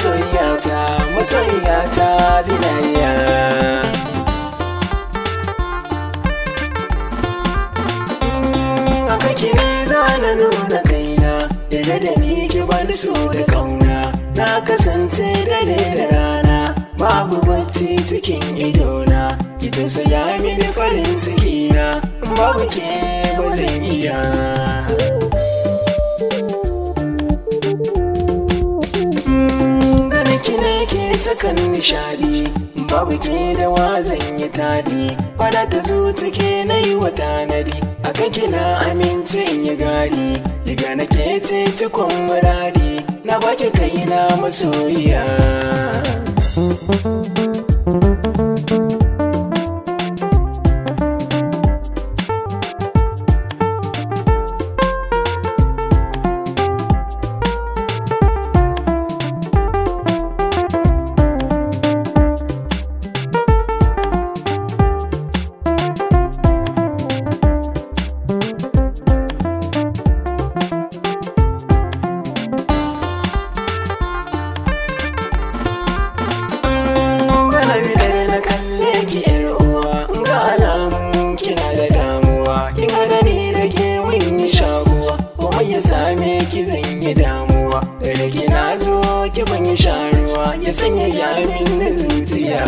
masoyiyata, masoyiyata zinariya. Haka ki ne za na nuna kaina, yarda da ni ki bani so da kauna. Na kasance dare da rana, babu bacci cikin idona. Ki tausaya mini farin ciki na, babu ke ba zan iya. Ke sakan nishadi, babu ke da wa zan yi tadi. Fada ta zo take na yi wa tanadi, akan kina amince in yi gadi. Diga na ke ce cikon muradi, na baki kaina masoyiya. Ya same ki zan yi damuwa, gare ki na zo ki ban yi sharuwa, ya sanya yamin na zuciya.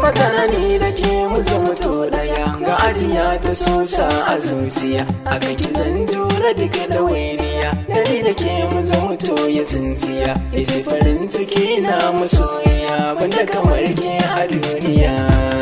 Fatana ni da ke mu zama to daya, ga ajiya ta sosa a zuciya. Aka ki zan jura duka da wainiya, dari da ke mu zama to ya tsintsiya. Sai farin ciki na masoyiya, banda kamar ke a duniya.